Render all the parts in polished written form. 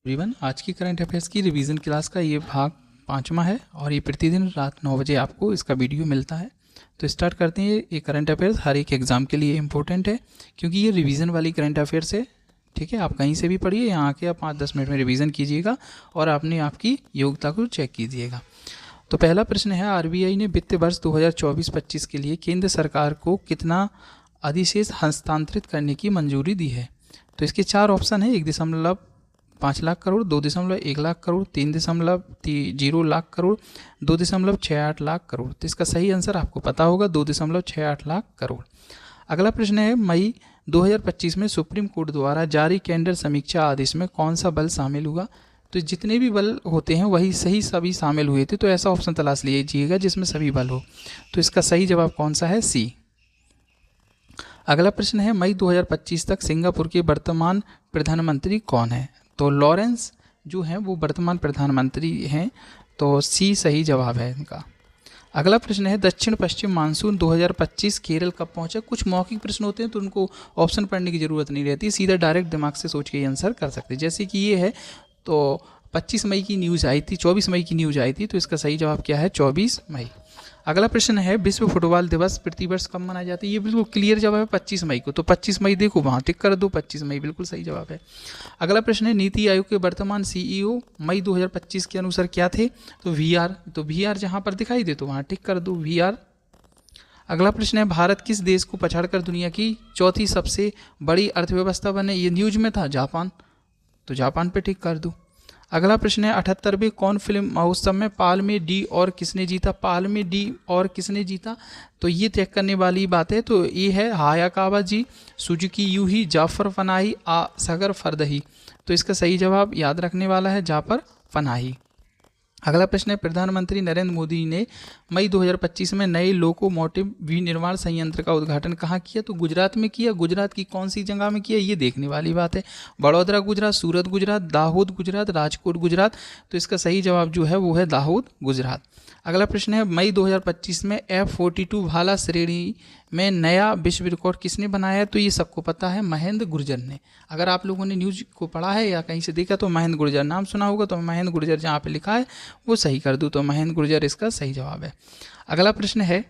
Everyone, आज की current affairs की रिवीजन क्लास का ये भाग 5वां है और ये प्रतिदिन रात 9 बजे आपको इसका वीडियो मिलता है। तो स्टार्ट करते हैं। ये करंट अफेयर्स हर एक एग्ज़ाम के लिए इम्पोर्टेंट है क्योंकि ये रिवीजन वाली करंट अफेयर्स है। ठीक है, आप कहीं से भी पढ़िए, यहाँ आके आप 5-10 मिनट में रिवीजन कीजिएगा और आपने आपकी योग्यता को चेक कीजिएगा। तो पहला प्रश्न है, आरबीआई ने वित्त वर्ष 2024-25 के लिए केंद्र सरकार को कितना अधिशेष हस्तांतरित करने की मंजूरी दी है? तो इसके 4 ऑप्शन है। 1.5 लाख करोड़, 2.1 लाख करोड़, 3.0 लाख करोड़, 2.68 लाख करोड़। तो इसका सही आंसर आपको पता होगा, 2.68 लाख करोड़। अगला प्रश्न है, मई 2025 में सुप्रीम कोर्ट द्वारा जारी कैडर समीक्षा आदेश में कौन सा बल शामिल हुआ? तो जितने भी बल होते हैं वही सभी शामिल हुए थे, तो ऐसा ऑप्शन तलाश लीजिएगा जिसमें सभी बल हो। तो इसका सही जवाब कौन सा है? सी। अगला प्रश्न है, मई 2025 तक सिंगापुर के वर्तमान प्रधानमंत्री कौन है? तो लॉरेंस जो हैं वो वर्तमान प्रधानमंत्री हैं, तो सी सही जवाब है इनका। अगला प्रश्न है, दक्षिण पश्चिम मानसून 2025 केरल कब पहुंचा? कुछ मौखिक प्रश्न होते हैं तो उनको ऑप्शन पढ़ने की ज़रूरत नहीं रहती, सीधा डायरेक्ट दिमाग से सोच के ये आंसर कर सकते हैं। जैसे कि ये है, तो 25 मई की न्यूज़ आई थी, 24 मई की न्यूज़ आई थी, तो इसका सही जवाब क्या है? 24 मई। अगला प्रश्न है, विश्व फुटबॉल दिवस प्रतिवर्ष कब मनाया जाता है? ये बिल्कुल क्लियर जवाब है, 25 मई को। तो 25 मई देखो वहाँ टिक कर दो, 25 मई बिल्कुल सही जवाब है। अगला प्रश्न है, नीति आयोग के वर्तमान सीईओ मई 2025 के अनुसार क्या थे? तो वीआर। तो वीआर जहाँ पर दिखाई दे तो वहाँ टिक कर दो, वीआर। अगला प्रश्न है, भारत किस देश को पछाड़कर दुनिया की चौथी सबसे बड़ी अर्थव्यवस्था बने? ये न्यूज में था, जापान। तो जापान पे टिक कर दो। अगला प्रश्न है, 78वें कौन फिल्म महोत्सव में पाल्मे डी और किसने जीता? पाल्मे डी और किसने जीता? तो ये चेक करने वाली बात है। तो ये है हायाकावा जी, सुजुकी यूही, जाफर फनाही, सगर फरदही। तो इसका सही जवाब याद रखने वाला है जाफर फनाही। अगला प्रश्न है, प्रधानमंत्री नरेंद्र मोदी ने मई 2025 में नए लोकोमोटिव विनिर्माण संयंत्र का उद्घाटन कहाँ किया? तो गुजरात में किया। गुजरात की कौन सी जगह में किया, ये देखने वाली बात है। बड़ौदा गुजरात, सूरत गुजरात, दाहोद गुजरात, राजकोट गुजरात। तो इसका सही जवाब जो है वो है दाहोद गुजरात। अगला प्रश्न है, मई 2025 में F42 भाला श्रेणी में नया विश्व रिकॉर्ड किसने बनाया है? तो ये सबको पता है, महेंद्र गुर्जर ने। अगर आप लोगों ने न्यूज़ को पढ़ा है या कहीं से देखा तो महेंद्र गुर्जर नाम सुना होगा, तो महेंद्र गुर्जर जहाँ पे लिखा है वो सही कर दूँ, तो महेंद्र गुर्जर इसका सही जवाब है। अगला प्रश्न है,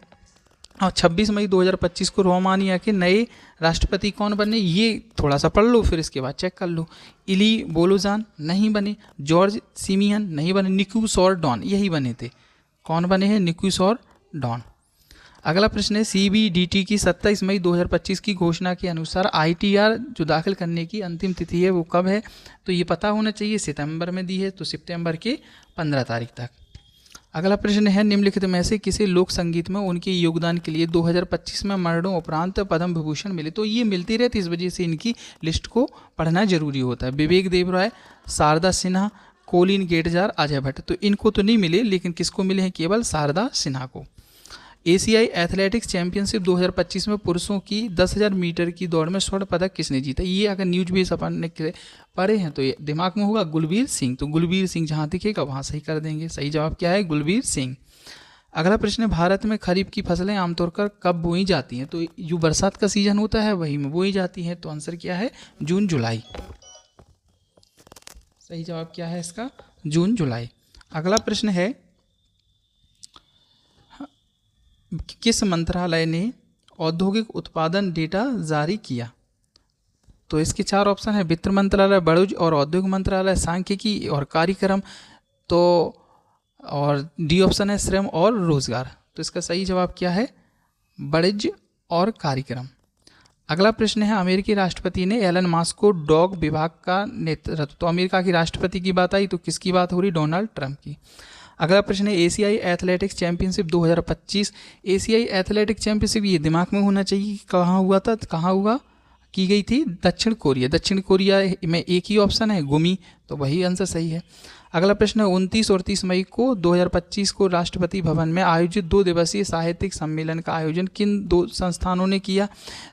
26 मई 2025 को रोमानिया के नए राष्ट्रपति कौन बने? ये थोड़ा सा पढ़ लो फिर इसके बाद चेक कर लो। इली बोलोजान नहीं बने, जॉर्ज सिमियन नहीं बने, निकोस और डॉन यही बने थे। कौन बने हैं? निकोस और डॉन। अगला प्रश्न है, सीबीडीटी की 27 मई 2025 की घोषणा के अनुसार आईटीआर जो दाखिल करने की अंतिम तिथि है वो कब है? तो ये पता होना चाहिए, सितंबर में दी है, तो सितंबर के 15 तारीख तक। अगला प्रश्न है, निम्नलिखित में से किसे लोक संगीत में उनके योगदान के लिए 2025 में मरणों उपरांत पद्म विभूषण मिले? तो ये मिलती रहती, इस वजह से इनकी लिस्ट को पढ़ना जरूरी होता है। विवेक देवराय, शारदा सिन्हा, कोलिन गेटजार, अजय भट्ट। तो इनको तो नहीं मिले, लेकिन किसको मिले हैं? केवल शारदा सिन्हा को। एशियाई एथलेटिक्स चैंपियनशिप 2025 में पुरुषों की 10,000 मीटर की दौड़ में स्वर्ण पदक किसने जीता? ये अगर न्यूज बेस अपन ने पढ़े हैं तो ये दिमाग में होगा, गुलबीर सिंह। तो गुलबीर सिंह जहाँ दिखेगा वहाँ सही कर देंगे। सही जवाब क्या है? गुलबीर सिंह। अगला प्रश्न है, भारत में खरीफ की फसलें आमतौर पर कब बोई जाती हैं? तो जो बरसात का सीजन होता है वही में बोई जाती हैं। तो आंसर क्या है? जून जुलाई। सही जवाब क्या है इसका? जून जुलाई। अगला प्रश्न है, किस मंत्रालय ने औद्योगिक उत्पादन डेटा जारी किया? तो इसके 4 ऑप्शन है, वित्त मंत्रालय, वाणिज्य और औद्योगिक मंत्रालय, सांख्यिकी और कार्यक्रम, तो और डी ऑप्शन है श्रम और रोजगार। तो इसका सही जवाब क्या है? वाणिज्य और कार्यक्रम। अगला प्रश्न है, अमेरिकी राष्ट्रपति ने एलन मस्क को डॉग विभाग का नेतृत्व। तो अमेरिका की राष्ट्रपति की बात आई तो किसकी बात हो रही? डोनाल्ड ट्रंप की। अगला प्रश्न है, एशियाई एथलेटिक्स चैंपियनशिप 2025। एशियाई एथलेटिक्स चैंपियनशिप ये दिमाग में होना चाहिए, कहाँ हुआ था, कहाँ हुआ की गई थी? दक्षिण कोरिया। दक्षिण कोरिया में एक ही ऑप्शन है, गुमी, तो वही आंसर सही है। अगला प्रश्न है, 29 और 30 मई को 2025 को राष्ट्रपति भवन में आयोजित 2 दिवसीय साहित्यिक सम्मेलन का आयोजन किन 2 संस्थानों ने किया?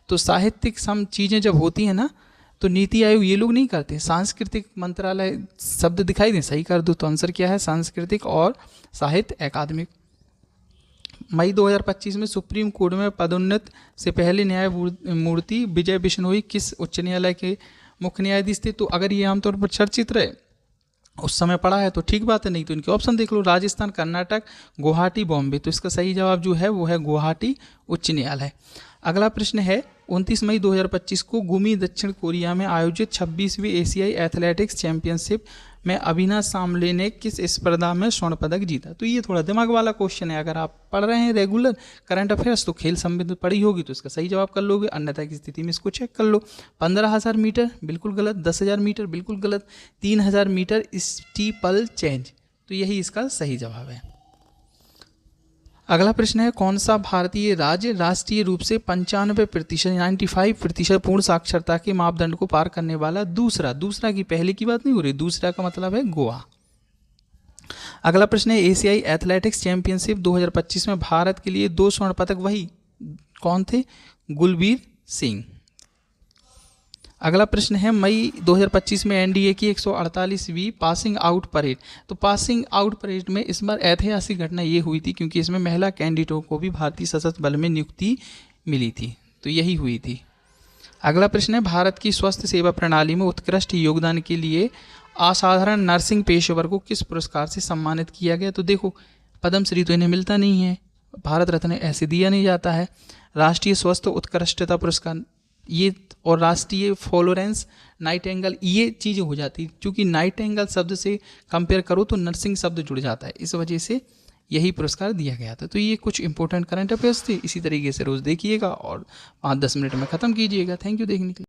तो साहित्यिक चीज़ें जब होती हैं ना तो नीति आयोग ये लोग नहीं करते, सांस्कृतिक मंत्रालय शब्द दिखाई दे, सही कर दो। तो आंसर क्या है? सांस्कृतिक और साहित्य अकादमिक। मई 2025 में सुप्रीम कोर्ट में पदोन्नत से पहले न्यायमूर्ति विजय बिश्नोई किस उच्च न्यायालय के मुख्य न्यायाधीश थे? तो अगर ये आमतौर पर चर्चित रहे उस समय पढ़ा है तो ठीक बात है, नहीं तो इनके ऑप्शन देख लो, राजस्थान, कर्नाटक, गुवाहाटी, बॉम्बे। तो इसका सही जवाब जो है वो है गुवाहाटी उच्च न्यायालय। अगला प्रश्न है 29 मई 2025 को गुमी दक्षिण कोरिया में आयोजित 26वीं एशियाई एथलेटिक्स चैंपियनशिप में अविनाश सामले ने किस स्पर्धा में स्वर्ण पदक जीता। तो ये थोड़ा दिमाग वाला क्वेश्चन है, अगर आप पढ़ रहे हैं रेगुलर करंट अफेयर्स तो खेल संबंधित पढ़ी होगी तो इसका सही जवाब कर लोगे, अन्यथा की स्थिति में इसको चेक कर लो। 15,000 मीटर बिल्कुल गलत, 10,000 मीटर बिल्कुल गलत, 3,000 मीटर स्टीपल चेंज, तो यही इसका सही जवाब है। अगला प्रश्न है कौन सा भारतीय राज्य राष्ट्रीय रूप से 95% 95% पूर्ण साक्षरता के मापदंड को पार करने वाला दूसरा की पहले की बात नहीं हो रही, दूसरा का मतलब है गोवा। अगला प्रश्न है एशियाई एथलेटिक्स चैंपियनशिप 2025 में भारत के लिए 2 स्वर्ण पदक वही कौन थे, गुलबीर सिंह। अगला प्रश्न है मई 2025 में एनडीए की 148वीं पासिंग आउट परेड। तो पासिंग आउट परेड में इस बार ऐतिहासिक घटना ये हुई थी क्योंकि इसमें महिला कैंडिडेटों को भी भारतीय सशस्त्र बल में नियुक्ति मिली थी, तो यही हुई थी। अगला प्रश्न है भारत की स्वास्थ्य सेवा प्रणाली में उत्कृष्ट योगदान के लिए असाधारण नर्सिंग पेशेवर को किस पुरस्कार से सम्मानित किया गया। तो देखो पद्मश्री तो इन्हें मिलता नहीं है, भारत रत्न ऐसे दिया नहीं जाता है, राष्ट्रीय स्वास्थ्य उत्कृष्टता पुरस्कार ये, और राष्ट्रीय फ्लोरेंस नाइटिंगेल, ये चीज़ें हो जाती, क्योंकि नाइटिंगेल शब्द से कंपेयर करो तो नर्सिंग शब्द जुड़ जाता है, इस वजह से यही पुरस्कार दिया गया था। तो ये कुछ इंपॉर्टेंट करंट अफेयर्स थे, इसी तरीके से रोज़ देखिएगा और 5-10 मिनट में ख़त्म कीजिएगा। थैंक यू देखने के लिए।